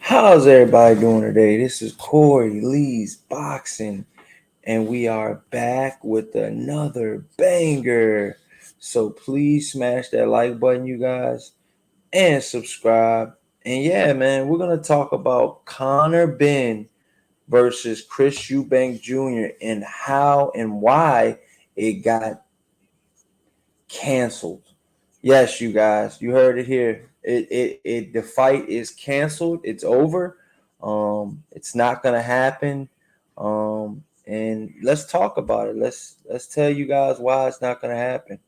How's everybody doing today? This is Corey Lee's Boxing, and we are back with another banger. So please smash that like button, you guys, and subscribe. And yeah, man, we're gonna talk about Conor Benn versus Chris Eubank Jr. and how and why it got canceled. Yes, you guys, you heard it here. The fight is canceled. It's over. It's not gonna happen. And let's talk about it. Let's tell you guys why it's not gonna happen.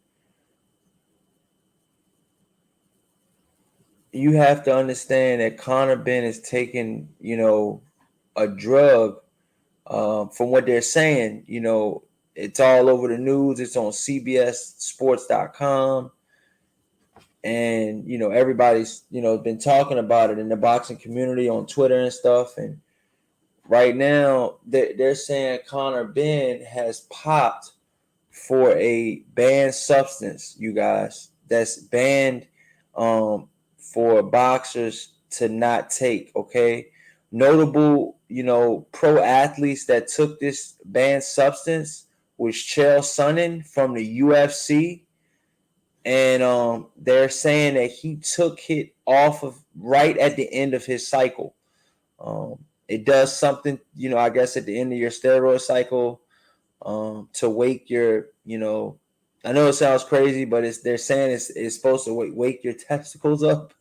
You have to understand that Conor Benn is taking, a drug. From what they're saying, it's all over the news. It's on CBSSports.com. And everybody's been talking about it in the boxing community on Twitter and stuff. And right now they're saying Conor Benn has popped for a banned substance, you guys, that's banned for boxers to not take. Okay, notable pro athletes that took this banned substance was Chael Sonnen from the UFC, and they're saying that he took it off of right at the end of his cycle. Um, it does something, I guess at the end of your steroid cycle, to wake your, I know it sounds crazy, but they're saying it's supposed to wake your testicles up.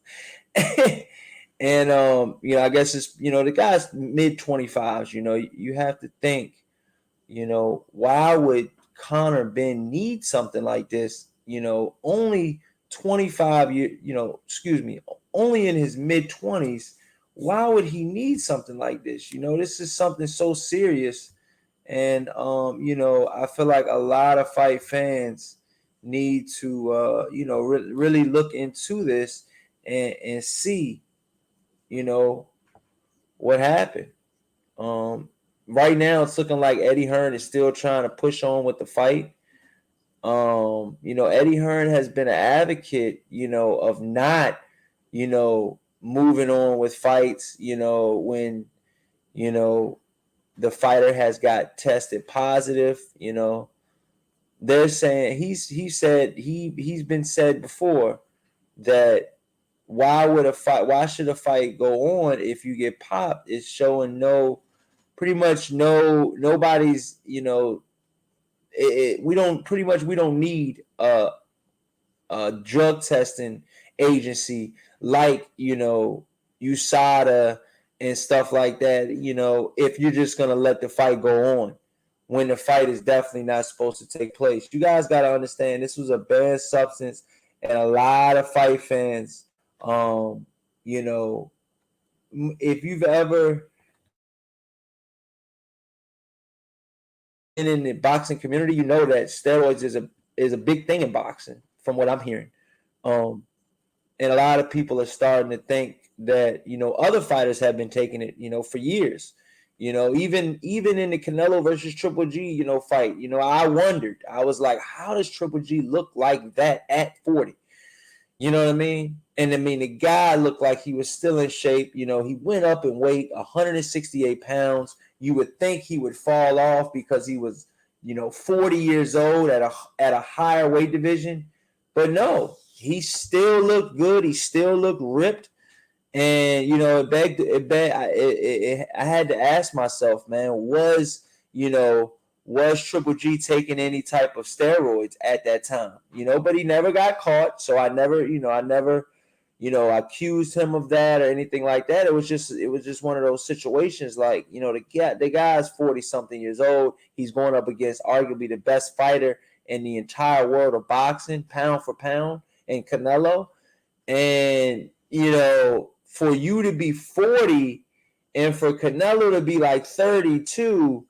And I guess it's the guy's mid 25s. You have to think, why would Conor Benn need something like this? Only 25 year, excuse me, only in his mid 20s. Why would he need something like this? This is something so serious. And I feel like a lot of fight fans need to really look into this and see, you know, what happened. Um, right now, it's looking like Eddie Hearn is still trying to push on with the fight. Eddie Hearn has been an advocate, of not, moving on with fights, when, you know, the fighter has got tested positive. They're saying he's been said before that why should a fight go on if you get popped? It's showing pretty much nobody's, we don't need a drug testing agency like USADA and stuff like that. If you're just gonna let the fight go on when the fight is definitely not supposed to take place. You guys got to understand this was a banned substance, and a lot of fight fans, you know, if you've ever been in the boxing community, you know that steroids is a big thing in boxing, from what I'm hearing. Um, and a lot of people are starting to think that other fighters have been taking it for years. Even in the Canelo versus Triple G fight, I wondered. I was like, how does Triple G look like that at 40? You know what I mean? And I mean, the guy looked like he was still in shape. He went up in weight, 168 pounds. You would think he would fall off because he was 40 years old at a higher weight division. But no, he still looked good. He still looked ripped. And I had to ask myself, man, was Triple G taking any type of steroids at that time? But he never got caught, so I never accused him of that or anything like that. It was just one of those situations, like, the guy's 40 something years old. He's going up against arguably the best fighter in the entire world of boxing, pound for pound, and Canelo. And for you to be 40 and for Canelo to be like 32,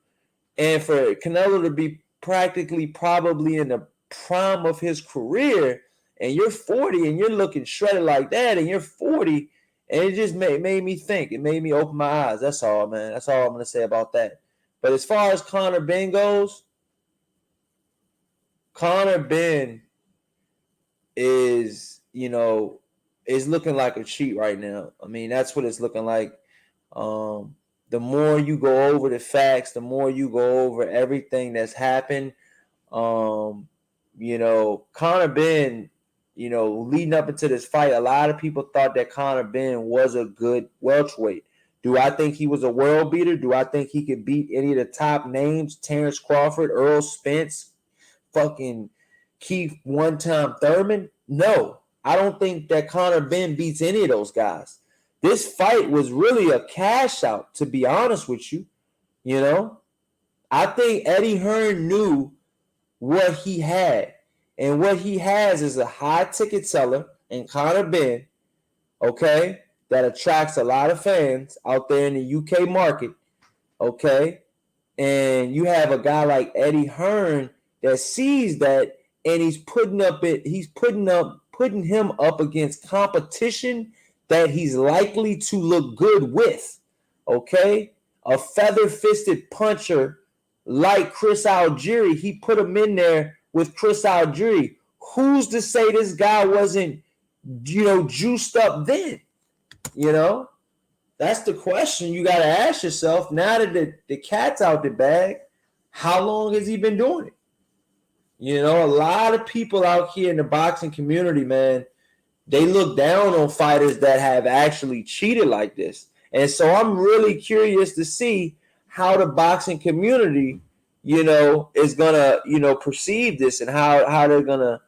and for Canelo to be practically probably in the prime of his career, and you're 40 and you're looking shredded like that, and you're 40, and it just made me think. It made me open my eyes. That's all, man. That's all I'm going to say about that. But as far as Conor Benn goes, Conor Benn is looking like a cheat right now. I mean, that's what it's looking like. The more you go over the facts, the more you go over everything that's happened. Conor Benn, leading up into this fight, a lot of people thought that Conor Benn was a good welterweight. Do I think he was a world beater? Do I think he could beat any of the top names? Terrence Crawford, Earl Spence, fucking Keith one-time Thurman? No, I don't think that Conor Benn beats any of those guys. This fight was really a cash out, to be honest with you. I think Eddie Hearn knew what he had. And what he has is a high ticket seller in Conor Benn, okay, that attracts a lot of fans out there in the UK market, okay? And you have a guy like Eddie Hearn that sees that, and he's putting him up against competition that he's likely to look good with, okay? A feather-fisted puncher like Chris Algieri, he put him in there with Chris Algieri. Who's to say this guy wasn't, juiced up then? That's the question you got to ask yourself. Now that the cat's out the bag, how long has he been doing it? A lot of people out here in the boxing community, man, they look down on fighters that have actually cheated like this. And so I'm really curious to see how the boxing community, is gonna, perceive this, and how they're gonna,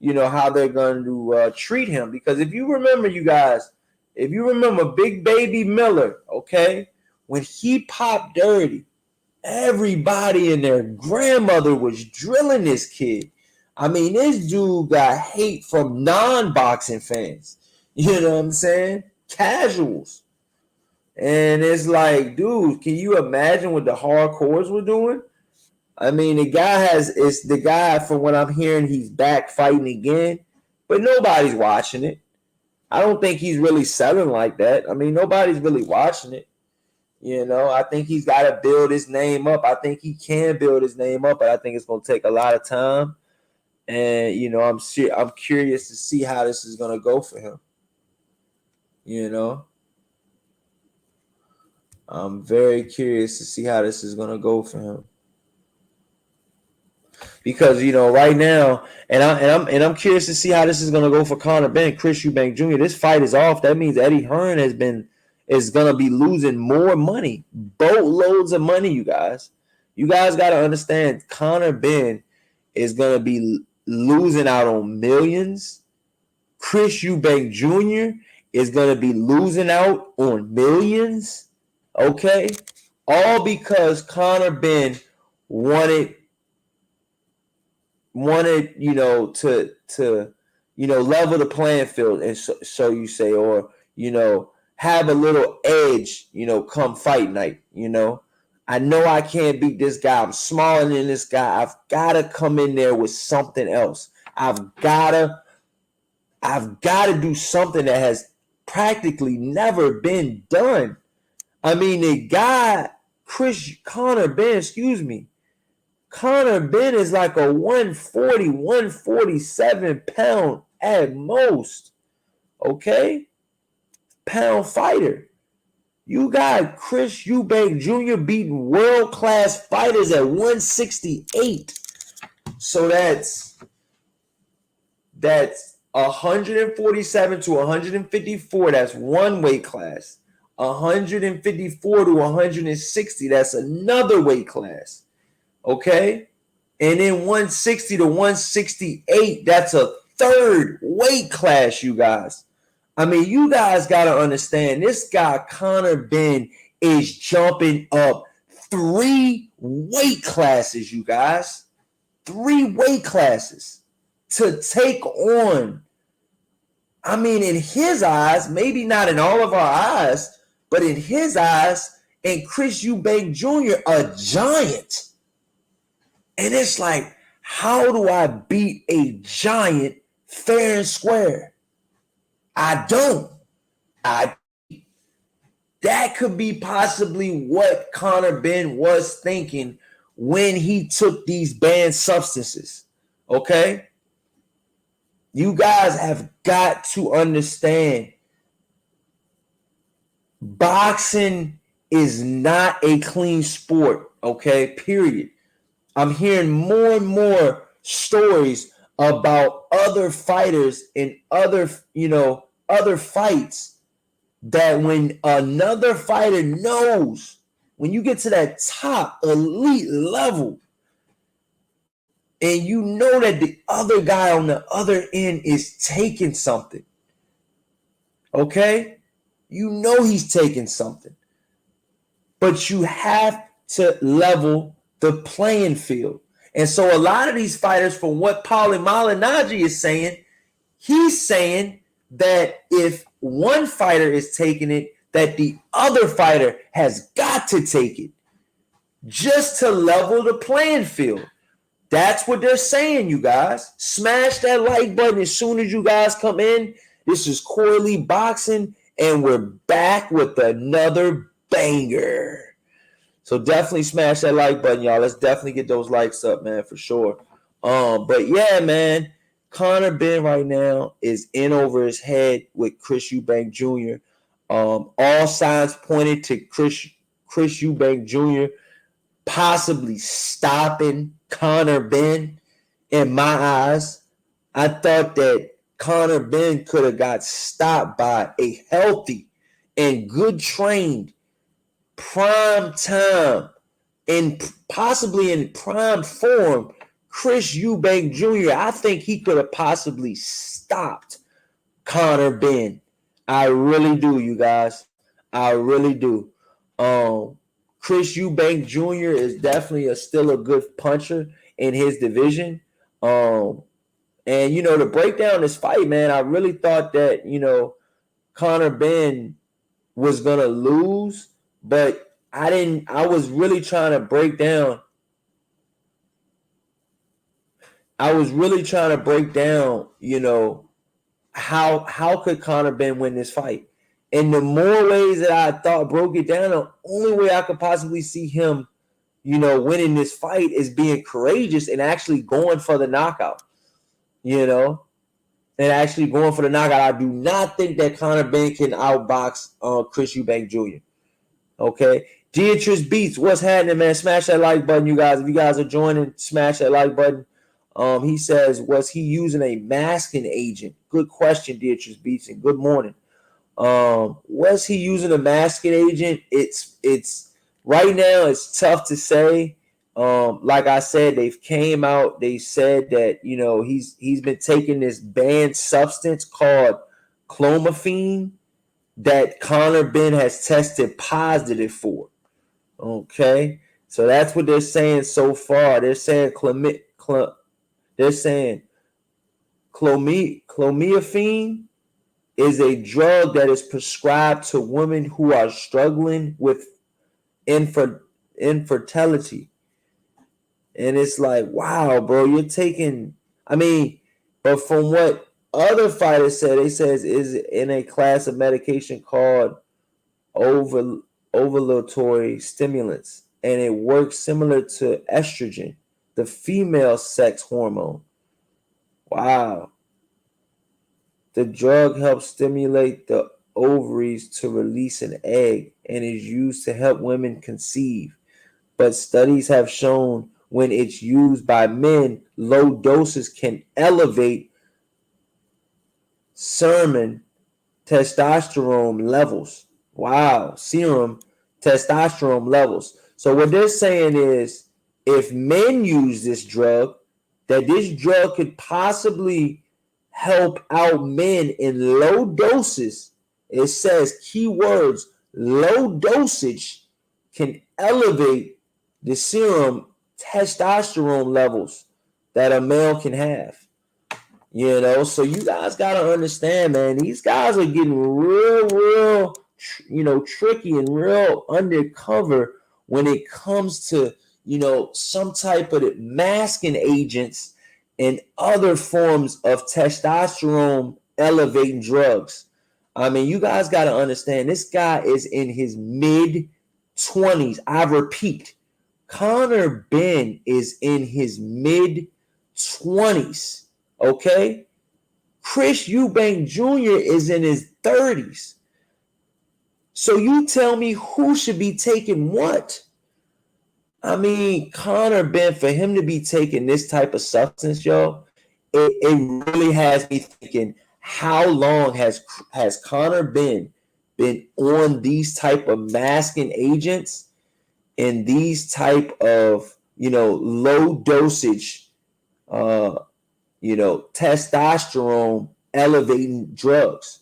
how they're going to treat him. Because if you remember, you guys, Big Baby Miller, okay, when he popped dirty, everybody and their grandmother was drilling this kid. I mean, this dude got hate from non-boxing fans. You know what I'm saying? Casuals. And it's like, dude, can you imagine what the hardcores were doing? I mean, the guy, from what I'm hearing, he's back fighting again, but nobody's watching it. I don't think he's really selling like that. I mean, nobody's really watching it. I think he's got to build his name up. I think he can build his name up, but I think it's going to take a lot of time. And, I'm curious to see how this is going to go for him. I'm very curious to see how this is going to go for him. Because right now, and I'm curious to see how this is going to go for Conor Benn, Chris Eubank Jr. This fight is off. That means Eddie Hearn is going to be losing more money, boatloads of money. You guys got to understand, Conor Benn is going to be losing out on millions. Chris Eubank Jr. is going to be losing out on millions. Okay, all because Conor Benn wanted to level the playing field, and so you say, or have a little edge, come fight night. I know I can't beat this guy. I'm smaller than this guy. I've got to come in there with something else. I've got to do something that has practically never been done. I mean, the guy, Conor Benn is like a 140, 147 pound at most, okay, pound fighter. You got Chris Eubank Jr. beating world-class fighters at 168. So that's 147 to 154. That's one weight class. 154 to 160. That's another weight class. Okay? And then 160 to 168. That's a third weight class, you guys. I mean, you guys got to understand, this guy, Conor Benn, is jumping up 3 weight classes, you guys. 3 weight classes to take on, I mean, in his eyes, maybe not in all of our eyes, but in his eyes, and Chris Eubank Jr., a giant. And it's like, how do I beat a giant fair and square? I don't. That could be possibly what Conor Benn was thinking when he took these banned substances. Okay? You guys have got to understand Boxing is not a clean sport, okay? Period. I'm hearing more and more stories about other fighters in other fights that when another fighter knows, when you get to that top elite level, and you know that the other guy on the other end is taking something, okay? You know he's taking something. But you have to level the playing field. And so a lot of these fighters, from what Paulie Malignaggi is saying, he's saying that if one fighter is taking it, that the other fighter has got to take it just to level the playing field. That's what they're saying, you guys. Smash that like button as soon as you guys come in. This is Corley Boxing, and we're back with another banger. So definitely smash that like button, y'all. Let's definitely get those likes up, man, for sure. But yeah, man, Conor Benn right now is in over his head with Chris Eubank Jr. All signs pointed to Chris Eubank Jr. possibly stopping Conor Benn. In my eyes, I thought that Conor Benn could have got stopped by a healthy and good trained prime time and possibly in prime form Chris Eubank Jr. I think he could have possibly stopped Conor Benn. I really do, you guys. I really do. Chris Eubank Jr. is definitely still a good puncher in his division. And to break down this fight, man, I really thought that, Conor Benn was gonna lose, but I was really trying to break down. How could Conor Benn win this fight? And the more ways that I thought broke it down, the only way I could possibly see him, winning this fight is being courageous and actually going for the knockout. And actually going for the knockout. I do not think that Conor Benn can outbox Chris Eubank Jr. Okay. Deatrice Beats, what's happening, man? Smash that like button, you guys. If you guys are joining, smash that like button. He says, was he using a masking agent? Good question, Deatrice Beats, and good morning. Was he using a masking agent? It's right now it's tough to say. Like I said, they've came out, they said that he's been taking this banned substance called clomiphene that Conor Benn has tested positive for. Okay, so that's what they're saying so far. They're saying clomiphene is a drug that is prescribed to women who are struggling with infertility. And it's like, wow, bro, you're taking. But from what other fighters said, they says is in a class of medication called ovulatory stimulants, and it works similar to estrogen, the female sex hormone. Wow. The drug helps stimulate the ovaries to release an egg and is used to help women conceive. But studies have shown when it's used by men, low doses can elevate serum testosterone levels. Wow, serum testosterone levels. So what they're saying is if men use this drug, that this drug could possibly help out men in low doses. It says keywords, low dosage can elevate the serum testosterone levels that a male can have. So you guys got to understand, man, these guys are getting real, tricky and real undercover when it comes to, some type of masking agents and other forms of testosterone elevating drugs. You guys got to understand, this guy is in his mid-20s. I repeat, Conor Benn is in his mid-20s. Okay? Chris Eubank Jr. is in his 30s. So you tell me who should be taking what? I mean, Conor Benn, for him to be taking this type of substance, yo, it really has me thinking, how long has Conor Benn been on these type of masking agents and these type of, low dosage, testosterone elevating drugs,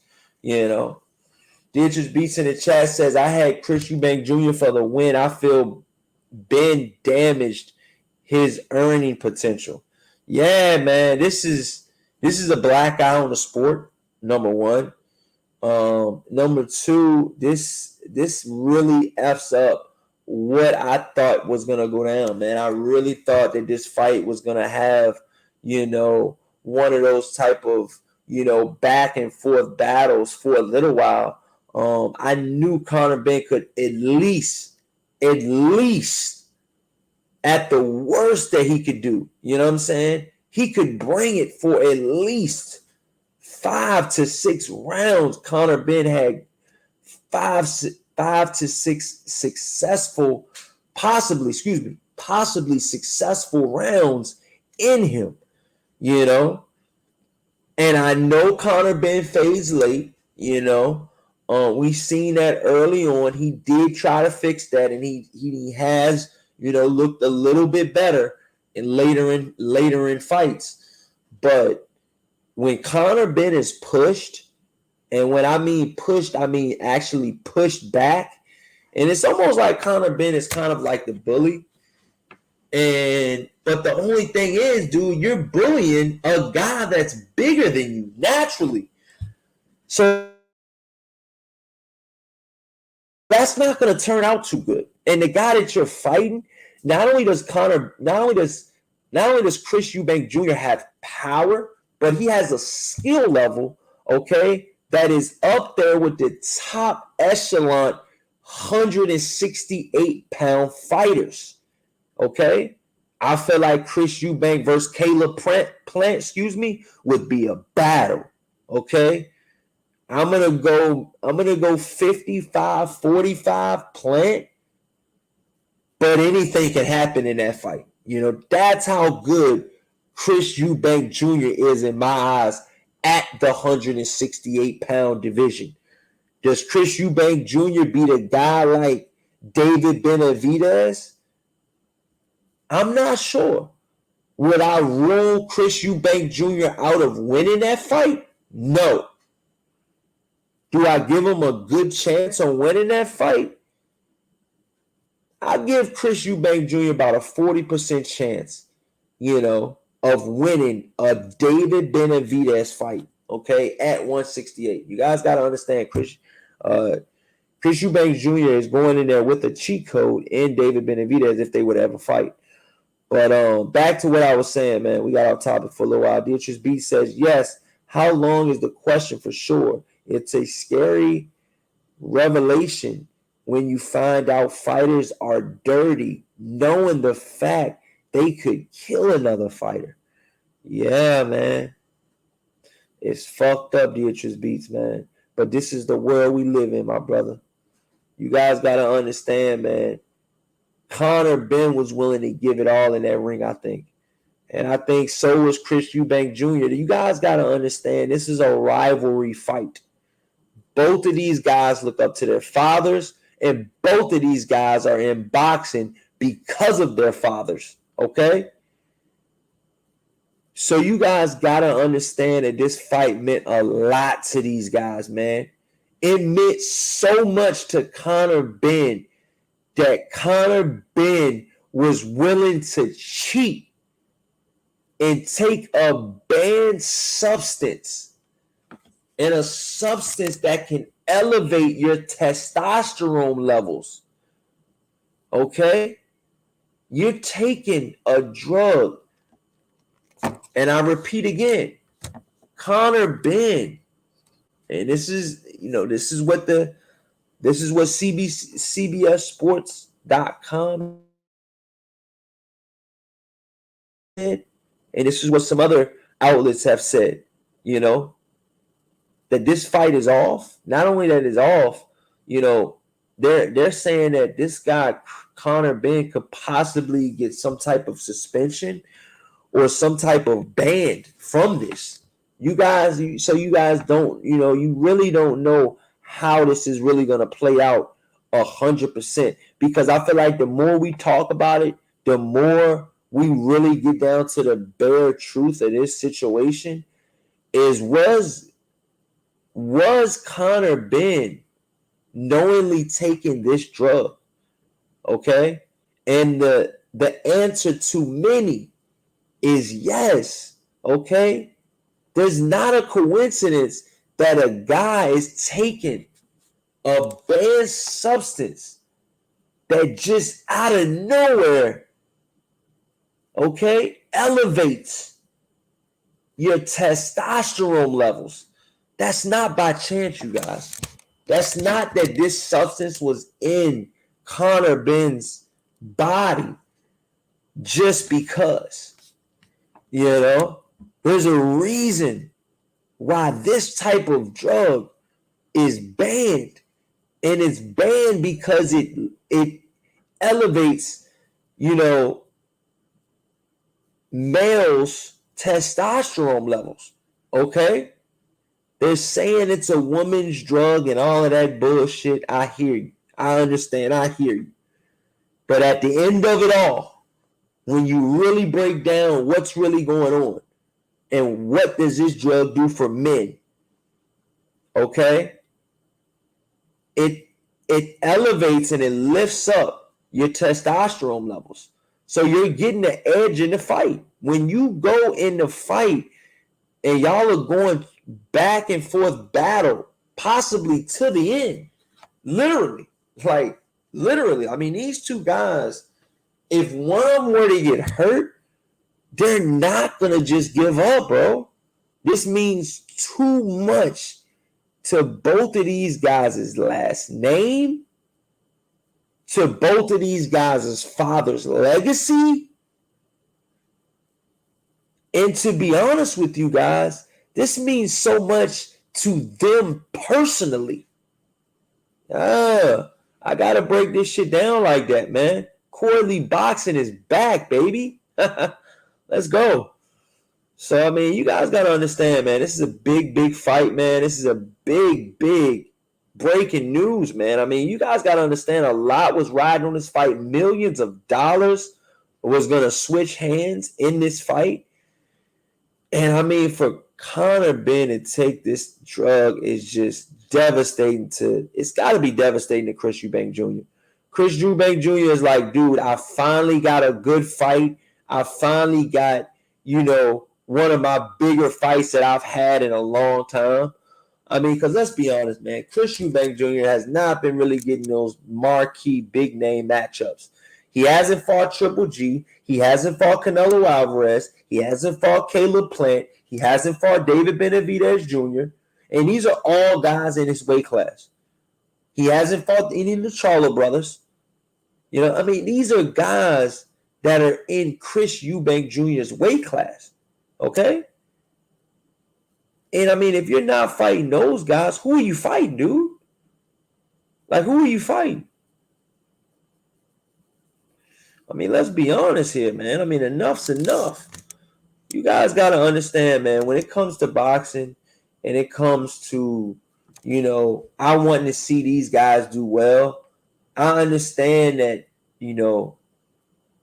Dietrich Beats in the chat says, I had Chris Eubank Jr. for the win. I feel Ben damaged his earning potential. Yeah, man, this is a black eye on the sport. Number one. Number two, this really f's up what I thought was gonna go down, man. I really thought that this fight was gonna have, one of those type of, back and forth battles for a little while. I knew Conor Benn could at least at the worst that he could do, you know what I'm saying? He could bring it for at least 5 to 6 rounds. Conor Benn had five to six successful, possibly successful rounds in him, And I know Conor Benn fades late, we seen that early on. He did try to fix that, and he has, looked a little bit better later in fights. But when Conor Benn is pushed, and when I mean pushed, I mean actually pushed back, and it's almost like Conor Benn is kind of like the bully. But the only thing is, dude, you're bullying a guy that's bigger than you naturally. So that's not going to turn out too good. And the guy that you're fighting, not only does Chris Eubank Jr. have power, but he has a skill level, okay, that is up there with the top echelon 168-pound fighters, okay? I feel like Chris Eubank versus Caleb Plant, would be a battle, okay? I'm gonna go 55-45 Plant, but anything can happen in that fight. That's how good Chris Eubank Jr. is in my eyes at the 168-pound division. Does Chris Eubank Jr. beat a guy like David Benavidez? I'm not sure. Would I rule Chris Eubank Jr. out of winning that fight? No. Do I give him a good chance on winning that fight? I give Chris Eubank Jr. about a 40% chance, of winning a David Benavidez fight, okay, at 168. You guys got to understand, Chris Eubank Jr. is going in there with a cheat code in David Benavidez if they would ever fight. But back to what I was saying, man. We got off topic for a little while. Dietrich B says, yes, how long is the question for sure? It's a scary revelation when you find out fighters are dirty, knowing the fact they could kill another fighter. Yeah, man. It's fucked up, Dietrich Beats, man. But this is the world we live in, my brother. You guys got to understand, man. Conor Benn was willing to give it all in that ring, I think. And I think so was Chris Eubank Jr. You guys got to understand, this is a rivalry fight. Both of these guys look up to their fathers, and both of these guys are in boxing because of their fathers, okay? So you guys got to understand that this fight meant a lot to these guys, man. It meant so much to Conor Benn that Conor Benn was willing to cheat and take a banned substance and a substance that can elevate your testosterone levels. Okay? You're taking a drug. And I repeat again, Conor Benn, and this is what CBSSports.com said, and this is what some other outlets have said, that this fight is off. Not only that it's off, you know, they're saying that this guy Conor Benn could possibly get some type of suspension or some type of ban from this. You guys, so you guys don't, you really don't know how this is really going to play out 100%, because I feel like the more we talk about it, the more we really get down to the bare truth of this situation. Is was Conor Benn knowingly taking this drug? Okay, and the answer to many is yes. Okay, there's not a coincidence that a guy is taking a banned substance that just out of nowhere, okay, elevates your testosterone levels. That's not by chance, you guys. That's not that this substance was in Conor Benn's body just because. There's a reason why this type of drug is banned. And it's banned because it elevates, males' testosterone levels. Okay? They're saying it's a woman's drug and all of that bullshit. I hear you. I understand. I hear you. But at the end of it all, when you really break down what's really going on and what does this drug do for men, okay, it elevates and it lifts up your testosterone levels. So you're getting the edge in the fight. When you go in the fight and y'all are going back and forth battle, possibly to the end, literally. I mean, these two guys, if one of them were to get hurt, they're not going to just give up, bro. This means too much to both of these guys' last name, to both of these guys' father's legacy. And to be honest with you guys, this means so much to them personally. I got to break this shit down like that, man. Corley Boxing is back, baby. Let's go. So, I mean, you guys got to understand, man, this is a big, big fight, man. This is a big, big breaking news, man. I mean, you guys got to understand a lot was riding on this fight. Millions of dollars was going to switch hands in this fight. And, I mean, for Conor Benn to take this drug is just devastating it's got to be devastating to Chris Eubank Jr. Chris Eubank Jr. is like, dude, I finally got a good fight. I finally got, one of my bigger fights that I've had in a long time. I mean, because let's be honest, man, Chris Eubank Jr. has not been really getting those marquee big name matchups. He hasn't fought Triple G. He hasn't fought Canelo Alvarez. He hasn't fought Caleb Plant. He hasn't fought David Benavidez Jr. And these are all guys in his weight class. He hasn't fought any of the Charlo brothers. I mean, these are guys that are in Chris Eubank Jr.'s weight class. Okay? And I mean, if you're not fighting those guys, who are you fighting, dude? Like, who are you fighting? I mean, let's be honest here, man. I mean, enough's enough. You guys got to understand, man, when it comes to boxing and it comes to, I want to see these guys do well. I understand that,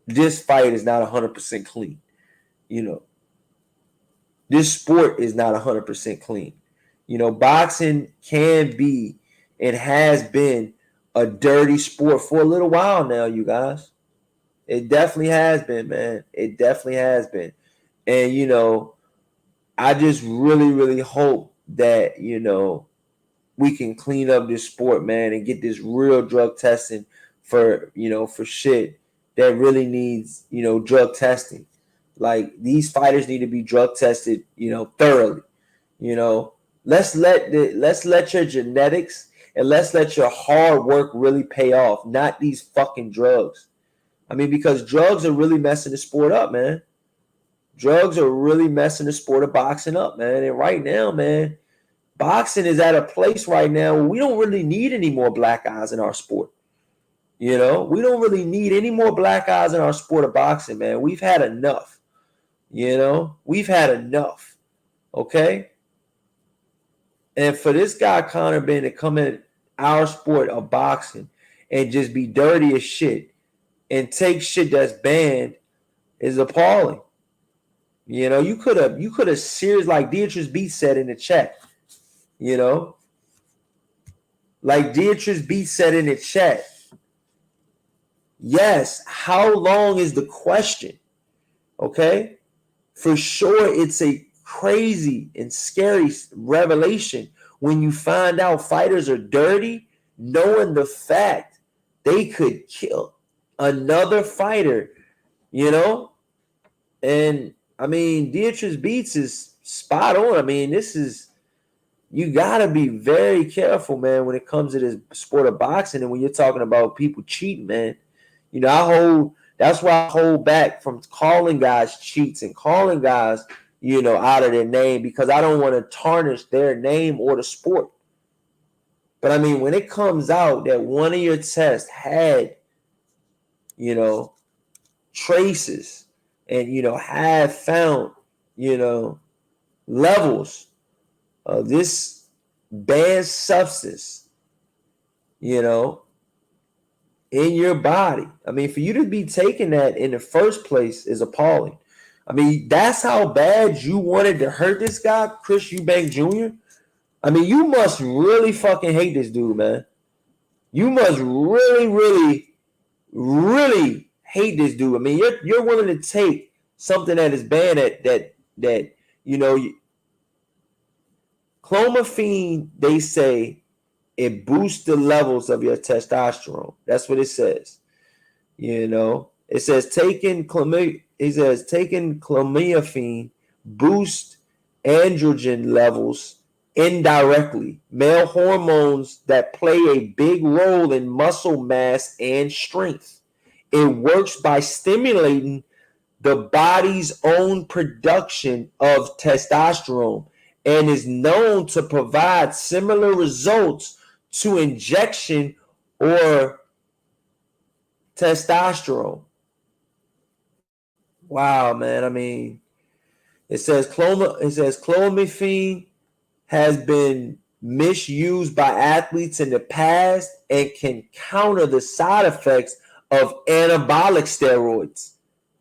this fight is not 100% clean. This sport is not 100% clean. Boxing can be and has been a dirty sport for a little while now, you guys. It definitely has been, man. It definitely has been. And, I just really, really hope that, we can clean up this sport, man, and get this real drug testing for shit that really needs, drug testing. Like, these fighters need to be drug tested, thoroughly. Let's let your genetics and let's let your hard work really pay off, not these fucking drugs. I mean, because drugs are really messing the sport up, man. Drugs are really messing the sport of boxing up, man. And right now, man, boxing is at a place right now where we don't really need any more black eyes in our sport. You know, we don't really need any more black eyes in our sport of boxing, man. We've had enough. You know, we've had enough. Okay. And for this guy, Conor Benn, to come in our sport of boxing and just be dirty as shit and take shit that's banned is appalling. You know, you could have serious, like Beatrice B said in the chat. You know, like Beatrice B said in the chat. Yes, how long is the question? Okay, for sure, it's a crazy and scary revelation when you find out fighters are dirty, knowing the fact they could kill another fighter, you know? And I mean, Beatrice Beats is spot on. I mean, you got to be very careful, man, when it comes to this sport of boxing. And when you're talking about people cheating, man, you know, that's why I hold back from calling guys cheats and calling guys, you know, out of their name, because I don't want to tarnish their name or the sport. But I mean, when it comes out that one of your tests had, you know, traces and, you know, have found, you know, levels of this banned substance, you know, in your body. I mean, for you to be taking that in the first place is appalling. I mean, that's how bad you wanted to hurt this guy, Chris Eubank Jr. I mean, you must really fucking hate this dude, man. You must really, really, really hate this dude. I mean, you're willing to take something that is banned that you know, clomiphene, they say it boosts the levels of your testosterone. That's what it says. You know, it says taking clomiphene boosts androgen levels indirectly, male hormones that play a big role in muscle mass and strength. It works by stimulating the body's own production of testosterone and is known to provide similar results to injection or testosterone. Wow, man. I mean, it says clomiphene has been misused by athletes in the past and can counter the side effects of anabolic steroids.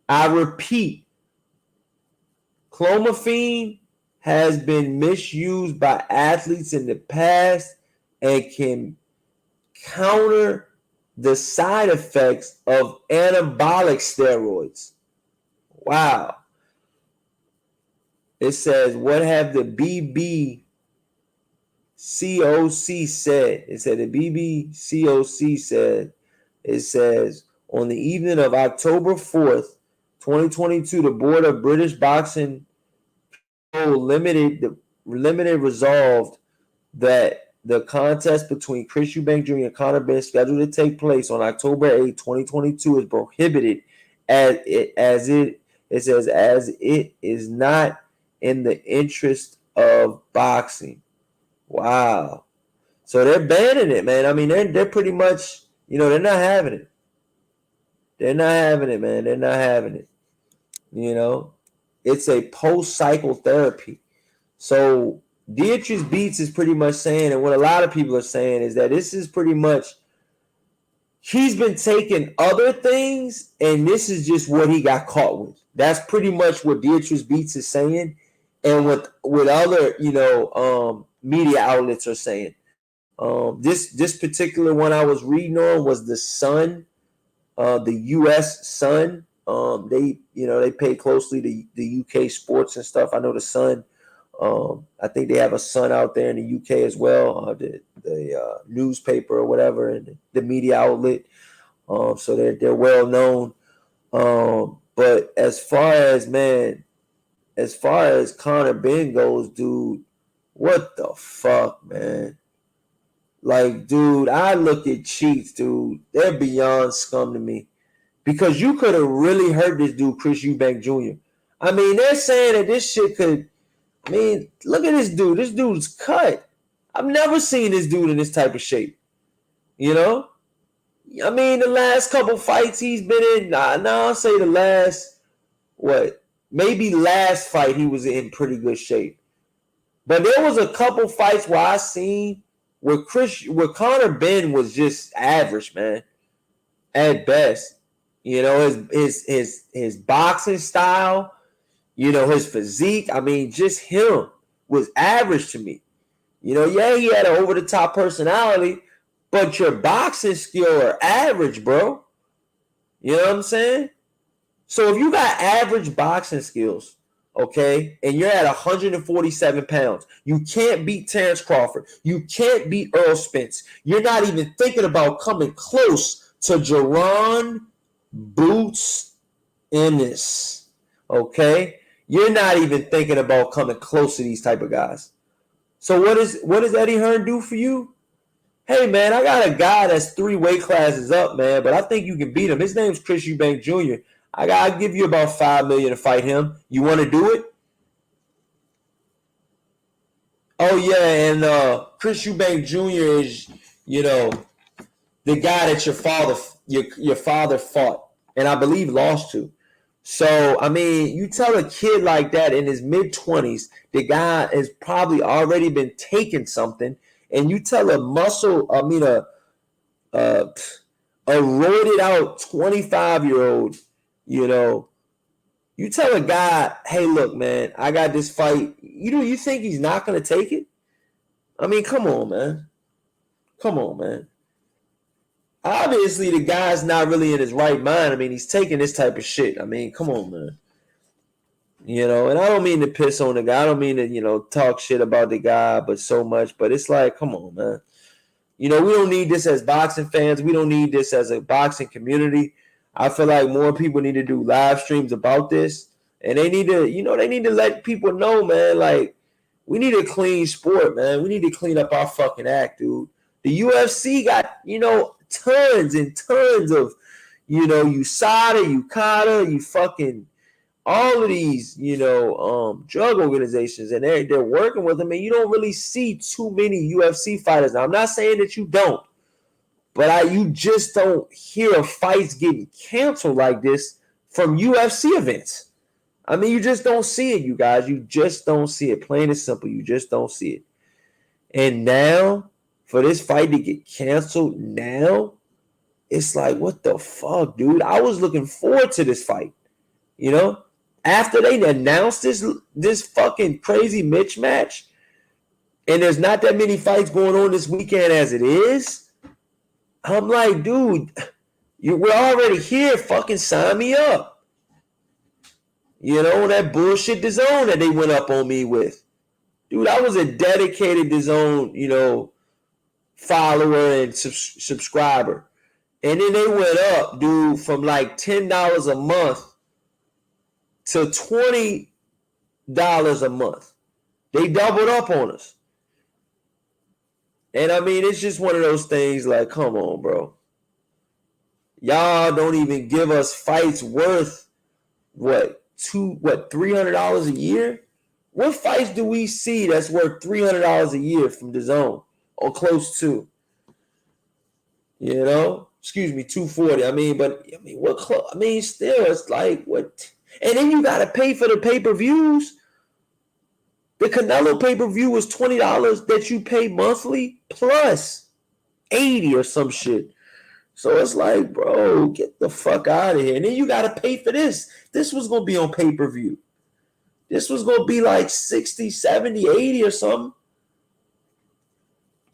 I repeat, clomiphene has been misused by athletes in the past and can counter the side effects of anabolic steroids. Wow. It says, what have the BBCOC said? It said the BBCOC said, it says, on the evening of October 4th, 2022, the Board of British Boxing Limited resolved that the contest between Chris Eubank Jr. and Conor Benn, scheduled to take place on October 8, 2022, is prohibited as it is not in the interest of boxing. Wow. So they're banning it, man. I mean, they're pretty much, you know, they're not having it. They're not having it, man. They're not having it. You know, it's a post-cycle therapy. So Beatrice Beats is pretty much saying, and what a lot of people are saying is that this is pretty much, he's been taking other things, and this is just what he got caught with. That's pretty much what Beatrice Beats is saying, and what other, you know, media outlets are saying. This particular one I was reading on was the Sun, the U.S. Sun. They pay closely to the UK sports and stuff. I know the Sun. I think they have a Sun out there in the UK as well. The newspaper or whatever, and the media outlet. So they're well known. But as far as Conor Benn goes, dude, what the fuck, man? Like, dude, I look at cheats, dude. They're beyond scum to me. Because you could have really hurt this dude, Chris Eubank Jr. I mean, they're saying that this shit could, I mean, look at this dude. This dude's cut. I've never seen this dude in this type of shape. You know? I mean, the last couple fights he's been in, I'll say the last, maybe last fight he was in pretty good shape. But there was a couple fights where I seen where Conor Benn was just average, man, at best. You know, his boxing style, you know, his physique. I mean, just him was average to me. You know, yeah, he had an over-the-top personality, but your boxing skill are average, bro. You know what I'm saying? So if you got average boxing skills, okay, and you're at 147 pounds, you can't beat Terrence Crawford. You can't beat Earl Spence. You're not even thinking about coming close to Jaron Boots Ennis, okay? You're not even thinking about coming close to these type of guys. So what does Eddie Hearn do for you? Hey, man, I got a guy that's 3 weight classes up, man, but I think you can beat him. His name's Chris Eubank Jr. I'll give you about $5 million to fight him. You want to do it? Oh, yeah, and Chris Eubank Jr. is, you know, the guy that your father fought and I believe lost to. So, I mean, you tell a kid like that in his mid-20s, the guy has probably already been taking something, and you tell a roided out 25-year-old, you know, you tell a guy, hey, look, man, I got this fight. You think he's not going to take it? I mean, come on, man. Come on, man. Obviously, the guy's not really in his right mind. I mean, he's taking this type of shit. I mean, come on, man. You know, and I don't mean to piss on the guy. I don't mean to, you know, talk shit about the guy, but so much. But it's like, come on, man. You know, we don't need this as boxing fans. We don't need this as a boxing community. I feel like more people need to do live streams about this. And they need to, you know, they need to let people know, man, like, we need a clean sport, man. We need to clean up our fucking act, dude. The UFC got, you know, tons and tons of, you know, UKADA, you fucking all of these, you know, drug organizations, and they're working with them, and you don't really see too many UFC fighters. Now, I'm not saying that you don't, but you just don't hear fights getting canceled like this from UFC events. I mean, you just don't see it, you guys. You just don't see it. Plain and simple, you just don't see it. And now, for this fight to get canceled now, it's like, what the fuck, dude? I was looking forward to this fight, you know? After they announced this fucking crazy Mitch match, and there's not that many fights going on this weekend as it is, I'm like, dude, we're already here. Fucking sign me up. You know, that bullshit DAZN that they went up on me with. Dude, I was a dedicated DAZN, you know, follower and subscriber. And then they went up, dude, from like $10 a month to $20 a month. They doubled up on us. And I mean, it's just one of those things like, come on, bro. Y'all don't even give us fights worth $300 a year? What fights do we see that's worth $300 a year from DAZN or close to? You know? Excuse me, $240. I mean, still, it's like what? And then you gotta pay for the pay-per-views. The Canelo pay-per-view was $20 that you pay monthly plus $80 or some shit. So it's like, bro, get the fuck out of here. And then you gotta pay for this. This was gonna be on pay-per-view. This was gonna be like 60, 70, 80 or something.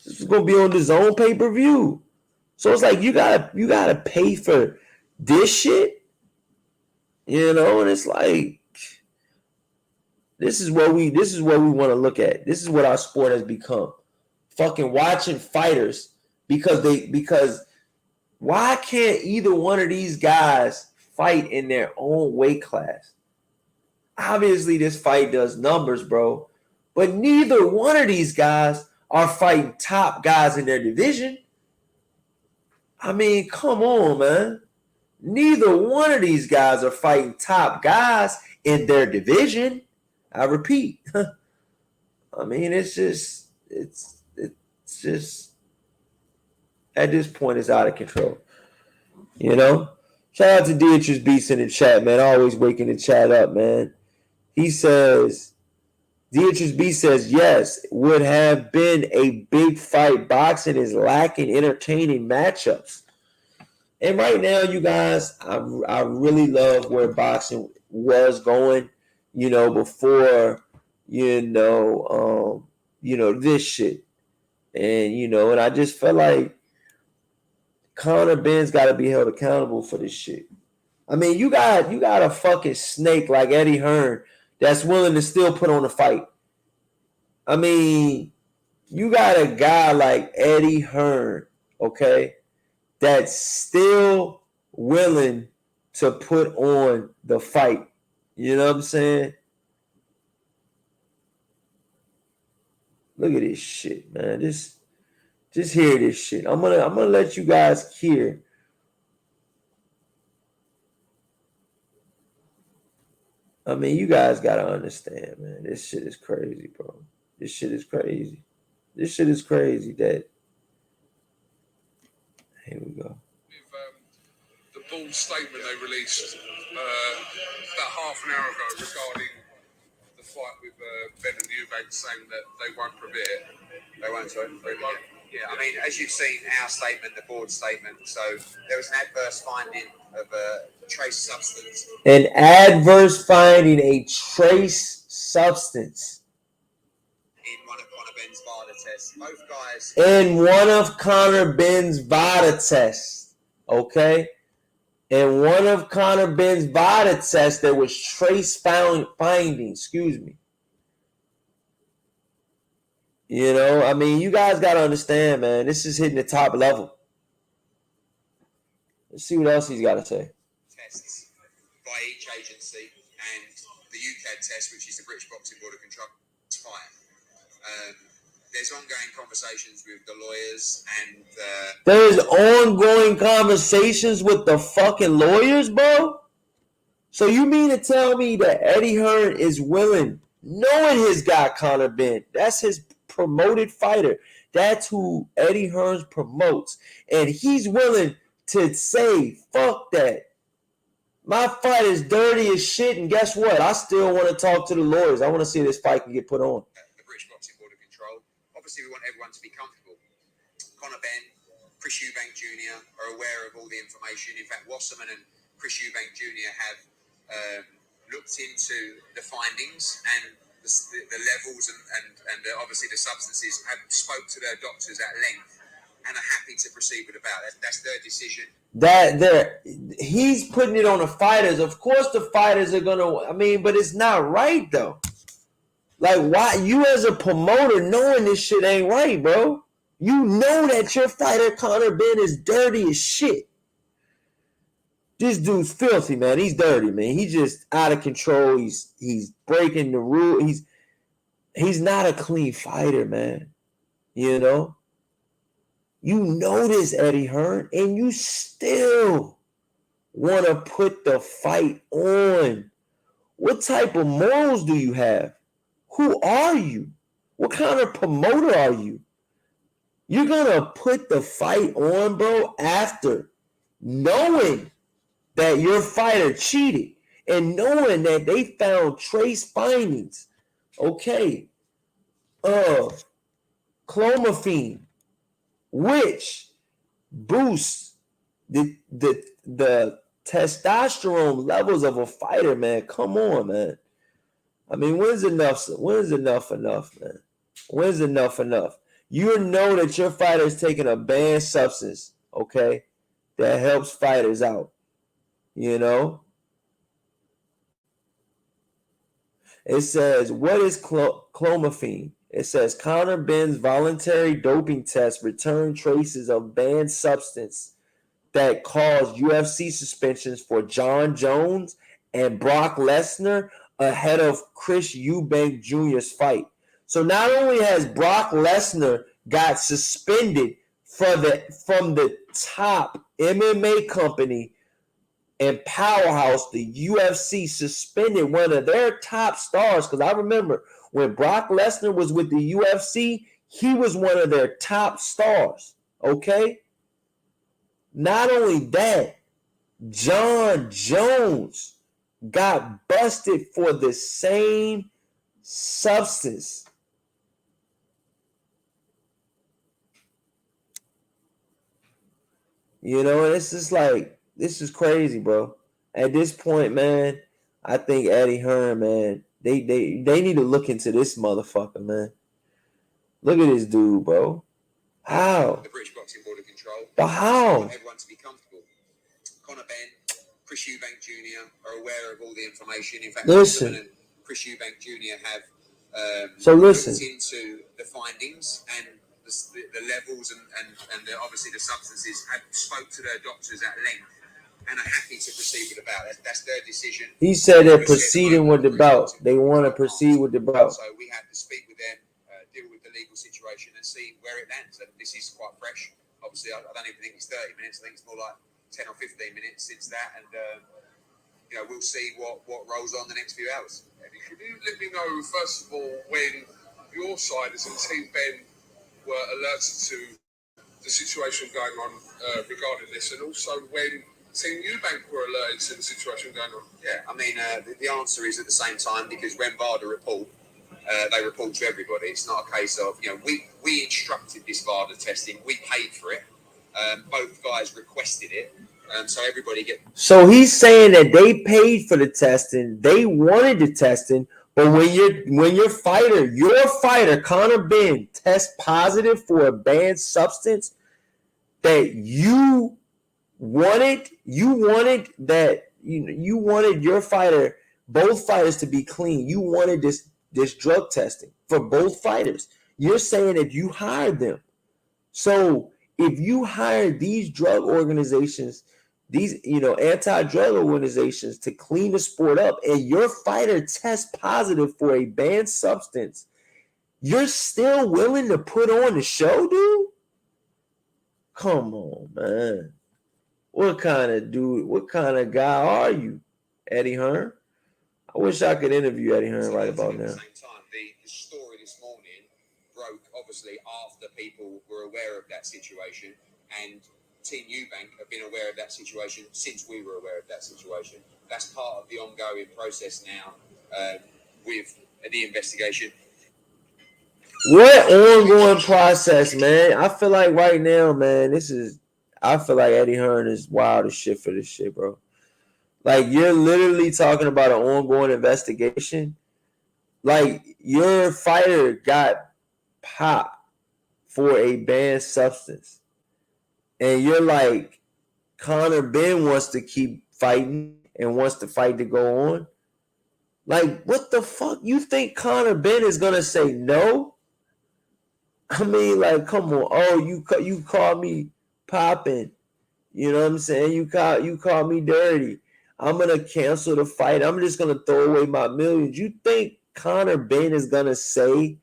This was gonna be on DAZN pay-per-view. So it's like you gotta pay for this shit, you know, and it's like this is what we want to look at. This is what our sport has become. Fucking watching fighters because why can't either one of these guys fight in their own weight class? Obviously, this fight does numbers, bro, but neither one of these guys are fighting top guys in their division. I mean, come on, man. Neither one of these guys are fighting top guys in their division. I repeat, I mean, it's just at this point it's out of control. You know? Shout out to Dietrich's Beast in the chat, man. Always waking the chat up, man. He says, Dietrich's Beast says, yes, would have been a big fight. Boxing is lacking entertaining matchups. And right now, you guys, I really love where boxing was going, before, this shit. And, and I just felt like Conor Benn's got to be held accountable for this shit. I mean, you got a fucking snake like Eddie Hearn that's willing to still put on a fight. I mean, you got a guy like Eddie Hearn, okay, that's still willing to put on the fight. You know what I'm saying? Look at this shit, man. Just hear this shit. I'm gonna let you guys hear. I mean, you guys gotta understand, man. This shit is crazy, bro. This shit is crazy. This shit is crazy. That here we go. The bold statement they released about half an hour ago regarding the fight with Benn and Eubank, saying that they won't permit it. They won't. Yeah, I mean, as you've seen our statement, the board statement, so there was an adverse finding of a trace substance. An adverse finding, a trace substance. In one of Conor Benn's VADA tests. Both guys. In one of Conor Benn's VADA tests. Okay? In one of Conor Benn's VADA tests, there was trace finding. Excuse me. I mean, you guys got to understand, man. This is hitting the top level. Let's see what else he's got to say. Tests by each agency, and the UCAD test, which is the British Boxing Board of Control, is fine. There's ongoing conversations with the lawyers, and there's ongoing conversations with the fucking lawyers, bro? So you mean to tell me that Eddie Hearn is willing, knowing his guy Conor Benn, that's his promoted fighter, that's who Eddie Hearn promotes, and he's willing to say, fuck that, my fight is dirty as shit, and guess what, I still want to talk to the lawyers, I want to see this fight can get put on. The British Boxing Board of Control, obviously we want everyone to be comfortable. Conor Benn, Chris Eubank Jr. are aware of all the information. In fact, Wasserman and Chris Eubank Jr. have looked into the findings and the levels and obviously the substances, have spoke to their doctors at length and are happy to proceed with the bout. That's their decision. He's putting it on the fighters. Of course the fighters are gonna, but it's not right though. Like, why you as a promoter knowing this shit ain't right, bro? You know that your fighter Conor Benn is dirty as shit. This dude's filthy, man. He's dirty, man. He's just out of control. He's breaking the rule. He's not a clean fighter, man. You know this, Eddie Hearn, and you still want to put the fight on. What type of morals do you have? Who are you? What kind of promoter are you? You're gonna put the fight on, bro, after knowing that your fighter cheated and knowing that they found trace findings, okay, of clomiphene, which boosts the testosterone levels of a fighter, man. Come on, man. I mean, when's enough enough, man? When's enough? You know that your fighter is taking a banned substance, okay, that helps fighters out. It says, what is clomiphene? It says Conor Benn's voluntary doping test returned traces of banned substance that caused UFC suspensions for John Jones and Brock Lesnar ahead of Chris Eubank Jr.'s fight. So not only has Brock Lesnar got suspended from the top MMA company and powerhouse, the UFC suspended one of their top stars, because I remember When Brock Lesnar was with the UFC, he was one of their top stars, okay? Not only that, John Jones got busted for the same substance. You know, and it's just like, this is crazy, bro. At this point, man, I think Eddie Hearn, man, they need to look into this motherfucker, man. Look at this dude, bro. How? The British Boxing Board of Control. But how? I want everyone to be comfortable. Conor Benn, Chris Eubank Jr. are aware of all the information. In fact, listen, and Chris Eubank Jr. have looked into the findings and the levels and obviously the substances, and spoke to their doctors at length and are happy to proceed with the bout. That's their decision. He said they're proceeding with the bout. They want to proceed with the bout. So we have to speak with them, deal with the legal situation and see where it lands. And this is quite fresh. Obviously, I don't even think it's 30 minutes. I think it's more like 10 or 15 minutes since that. And, you know, we'll see what rolls on the next few hours. Can you let me know, first of all, when your side as in Team Ben were alerted to the situation going on regarding this, and also when Team Eubank were alerted to the situation going on? Yeah, I mean, the answer is at the same time, because when VADA report, they report to everybody. It's not a case of, you know, we instructed this VADA testing, we paid for it, both guys requested it, so everybody get. So he's saying that they paid for the testing, they wanted the testing, but when your fighter Conor Benn tests positive for a banned substance that you wanted that you wanted your fighter, both fighters, to be clean. You wanted this drug testing for both fighters. You're saying that you hired them. So if you hired these drug organizations, these anti-drug organizations to clean the sport up, and your fighter tests positive for a banned substance, you're still willing to put on the show, dude? Come on, man. What kind of guy are you, Eddie Hearn? I wish I could interview Eddie Hearn right about now. At the same time, the story this morning broke, obviously, after people were aware of that situation, and Team Eubank have been aware of that situation since we were aware of that situation. That's part of the ongoing process now with the investigation. What ongoing process, man? I feel like right now, man, I feel like Eddie Hearn is wild as shit for this shit, bro. Like, you're literally talking about an ongoing investigation. Like, your fighter got popped for a banned substance. And you're like, Conor Benn wants to keep fighting and wants the fight to go on. Like, what the fuck? You think Conor Benn is going to say no? I mean, like, come on. Oh, you call me popping. You know what I'm saying? You call me dirty. I'm going to cancel the fight. I'm just going to throw away my millions. You think Conor Benn is going to say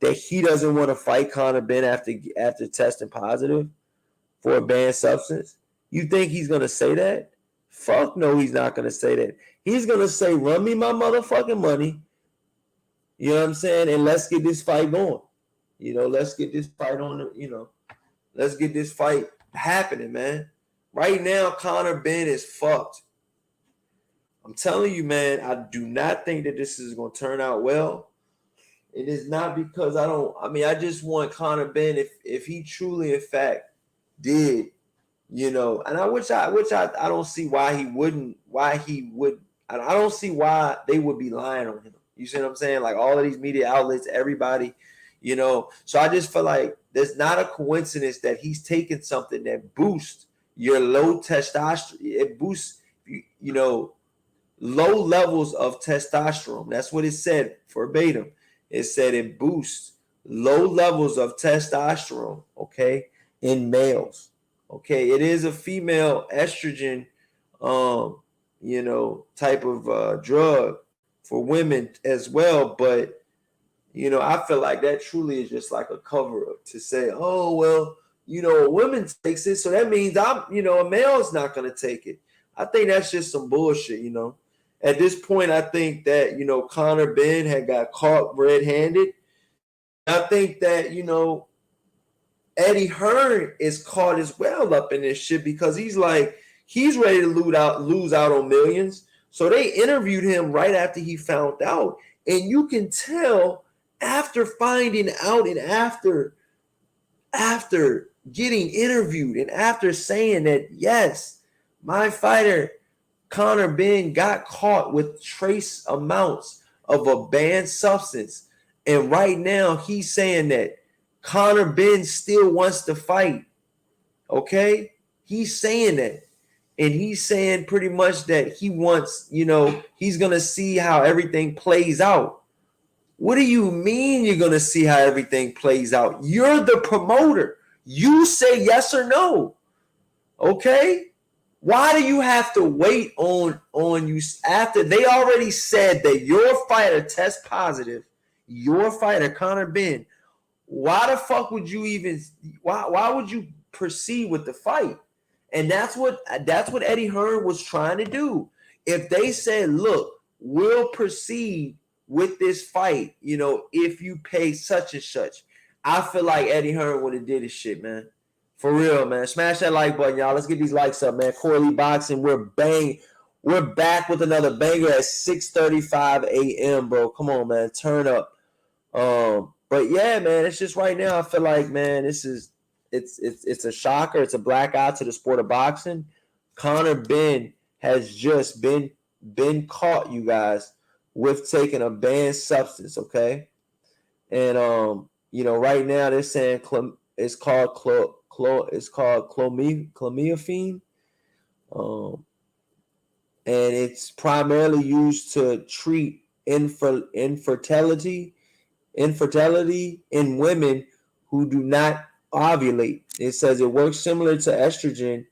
that he doesn't want to fight Conor Benn after testing positive for a banned substance? You think he's going to say that? Fuck no, he's not going to say that. He's going to say, run me my motherfucking money. You know what I'm saying? And let's get this fight going. Let's get this fight on, let's get this fight happening, man. Right now, Conor Benn is fucked. I'm telling you, man, I do not think that this is going to turn out well. It is not because I just want Conor Benn, if he truly, in fact, did, and I don't see why he wouldn't, I don't see why they would be lying on him. You see what I'm saying? Like, all of these media outlets, everybody, so I just feel like there's not a coincidence that he's taking something that boosts your low testosterone. It boosts, low levels of testosterone. That's what it said verbatim. It said it boosts low levels of testosterone, okay, in males. Okay, it is a female estrogen, type of drug for women as well. But, I feel like that truly is just like a cover up to say, oh, well, a woman takes it, so that means a male's not going to take it. I think that's just some bullshit, At this point, I think that, Conor Benn had got caught red-handed. I think that, Eddie Hearn is caught as well up in this shit because he's ready to lose out on millions. So they interviewed him right after he found out. And you can tell after finding out and after getting interviewed and after saying that, yes, my fighter Conor Benn got caught with trace amounts of a banned substance. And right now he's saying that Conor Benn still wants to fight. Okay? He's saying that. And he's saying pretty much that he wants, he's going to see how everything plays out. What do you mean you're going to see how everything plays out? You're the promoter. You say yes or no. Okay? Why do you have to wait on you after they already said that your fighter tests positive, your fighter, Conor Benn? Why the fuck would you even why would you proceed with the fight? And that's what Eddie Hearn was trying to do. If they said, look, we'll proceed with this fight, if you pay such and such, I feel like Eddie Hearn would have did his shit, man. For real, man. Smash that like button, y'all. Let's get these likes up, man. Corley Boxing, we're back with another banger at 6:35 a.m., bro. Come on, man. Turn up. But yeah, man, it's just right now I feel like, man, it's a shocker. It's a black eye to the sport of boxing. Conor Benn has just been caught, you guys, with taking a banned substance, okay? And right now they're saying it's called clomiphene. And it's primarily used to treat infertility in women who do not ovulate. It says it works similar to estrogen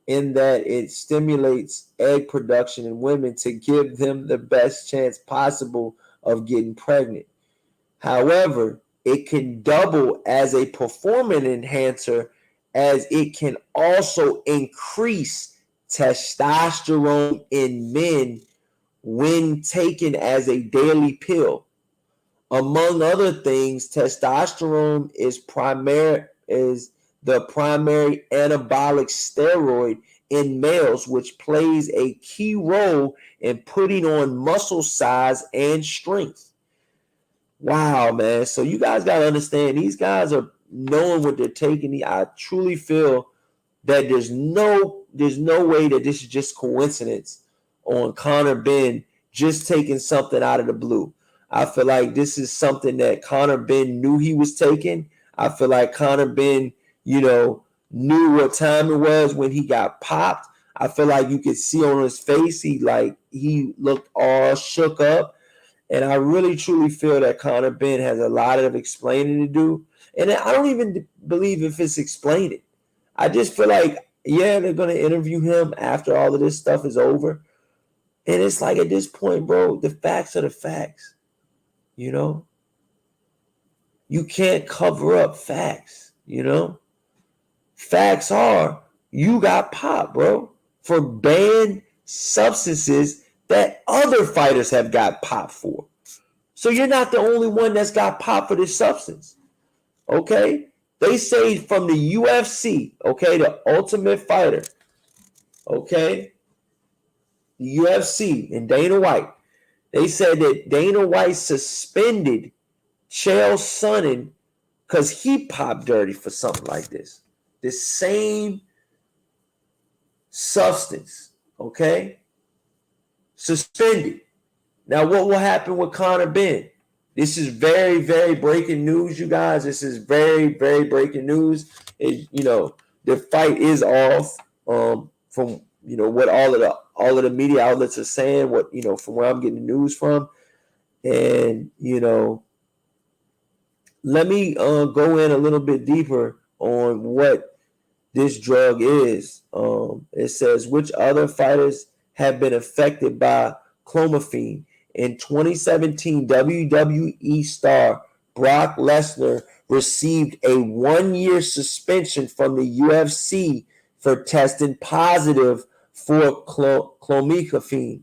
in that it stimulates egg production in women to give them the best chance possible of getting pregnant. However, it can double as a performance enhancer, as it can also increase testosterone in men when taken as a daily pill. Among other things, testosterone is the primary anabolic steroid in males, which plays a key role in putting on muscle size and strength. Wow, man. So you guys got to understand, these guys are knowing what they're taking. I truly feel that there's no way that this is just coincidence on Conor Benn just taking something out of the blue. I feel like this is something that Conor Benn knew he was taking. I feel like Conor Benn, knew what time it was when he got popped. I feel like you could see on his face, he looked all shook up. And I really, truly feel that Conor Benn has a lot of explaining to do. And I don't even believe if it's explaining. I just feel like, yeah, they're going to interview him after all of this stuff is over. And it's like, at this point, bro, the facts are the facts. You can't cover up facts, Facts are you got popped, bro, for banned substances that other fighters have got popped for. So you're not the only one that's got popped for this substance, okay? They say from the UFC, okay, the Ultimate Fighter, okay, the UFC and Dana White, they said that Dana White suspended Chael Sonnen because he popped dirty for something like this. The same substance, okay? Suspended. Now, what will happen with Conor Benn? This is very, very breaking news, you guys. This is very, very breaking news. The fight is off from what all of the media outlets are saying, from where I'm getting the news from. And, let me go in a little bit deeper on what this drug is. It says, which other fighters have been affected by clomiphene? In 2017, WWE star Brock Lesnar received a 1-year suspension from the UFC for testing positive for clomiphene.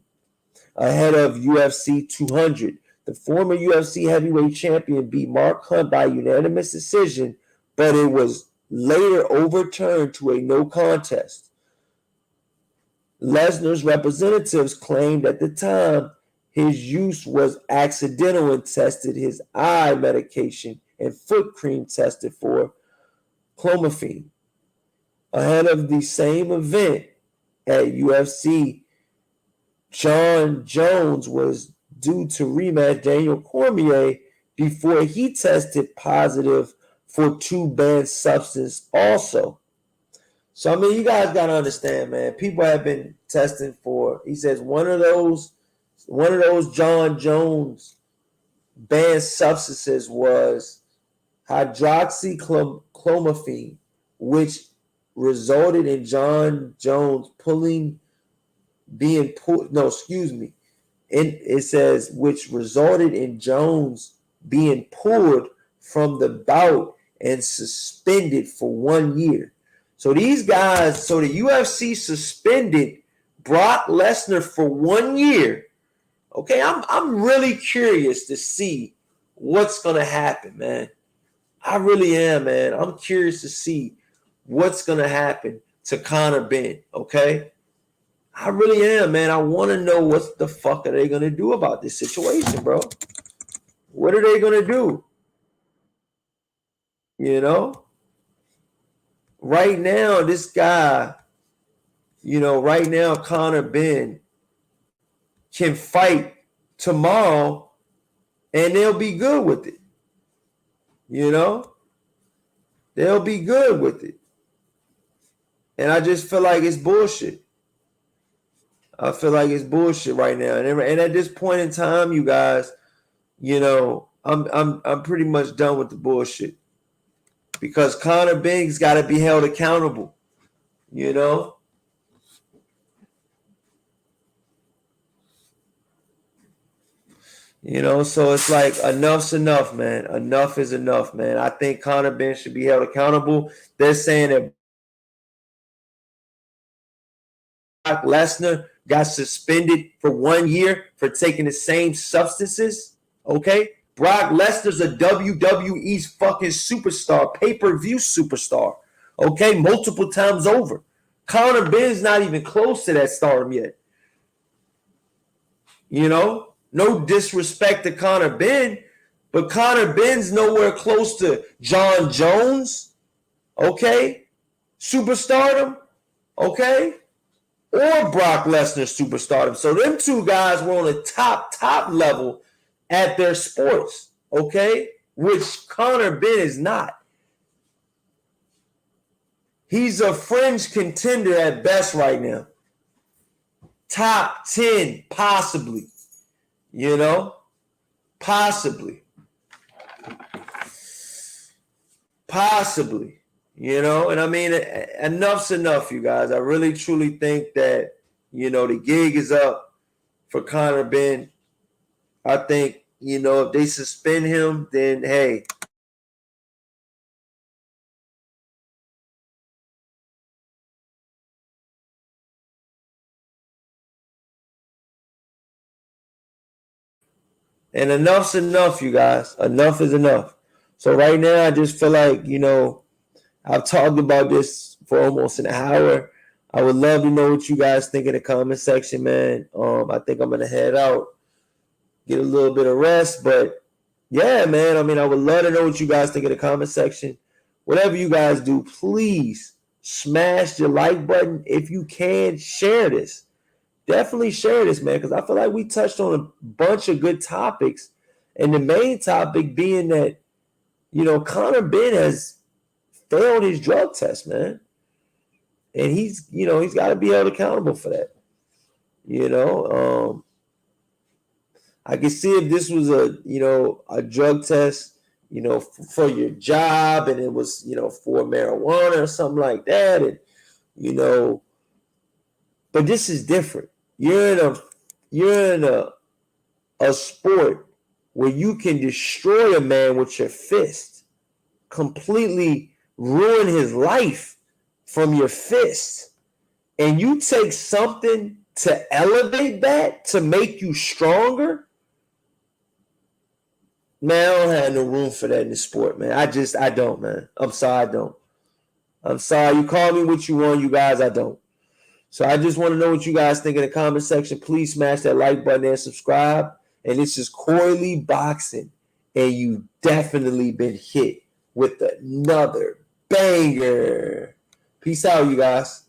ahead of UFC 200. The former UFC heavyweight champion beat Mark Hunt by unanimous decision, but it was later overturned to a no contest. Lesnar's representatives claimed at the time his use was accidental and tested his eye medication and foot cream tested for clomiphene. Ahead of the same event at UFC, John Jones was due to rematch Daniel Cormier before he tested positive for 2 banned substances also. So, I mean, you guys got to understand, man. People have been testing for, he says, one of those John Jones banned substances was hydroxychloroquine, which resulted in John Jones it says, which resulted in Jones being pulled from the bout and suspended for 1 year. So these guys, so the UFC suspended Brock Lesnar for 1 year. Okay, I'm really curious to see what's gonna happen, man. I really am, man. I'm curious to see what's gonna happen to Conor Benn. Okay, I really am, man. I want to know what the fuck are they gonna do about this situation, bro. What are they gonna do? You know, right now, this guy, right now, Conor Benn can fight tomorrow and they'll be good with it. They'll be good with it. And I just feel like it's bullshit. I feel like it's bullshit right now. And at this point in time, you guys, I'm pretty much done with the bullshit. Because Conor Benn's got to be held accountable, so it's like enough's enough, man. Enough is enough, man. I think Conor Benn should be held accountable. They're saying that Brock Lesnar got suspended for 1 year for taking the same substances, okay? Brock Lesnar's a WWE's fucking superstar, pay-per-view superstar, okay? Multiple times over. Conor Benn's not even close to that stardom yet. No disrespect to Conor Benn, but Conor Benn's nowhere close to John Jones, okay? Superstardom, okay? Or Brock Lesnar superstardom. So them two guys were on the top level at their sports, okay? Which Conor Benn is not. He's a fringe contender at best right now. Top 10, possibly. Possibly. And I mean, enough's enough, you guys. I really, truly think that, the gig is up for Conor Benn. I think, if they suspend him, then, hey. And enough's enough, you guys. Enough is enough. So right now, I just feel like, I've talked about this for almost an hour. I would love to know what you guys think in the comment section, man. I think I'm going to head out, get a little bit of rest. But, yeah, man, I would love to know what you guys think in the comment section. Whatever you guys do, please smash the like button. If you can, share this. Definitely share this, man, because I feel like we touched on a bunch of good topics. And the main topic being that, Conor Benn has failed his drug test, man. And he's got to be held accountable for that. I can see if this was a drug test, for your job and it was, for marijuana or something like that. And, but this is different. You're in a sport where you can destroy a man with your fist, completely ruin his life from your fist, and you take something to elevate that, to make you stronger, man, I don't have no room for that in the sport, man. I don't, man. I'm sorry, I don't. I'm sorry. You call me what you want, you guys, I don't. So I just want to know what you guys think in the comment section. Please smash that like button and subscribe. And this is Coily Boxing. And you've definitely been hit with another banger. Peace out, you guys.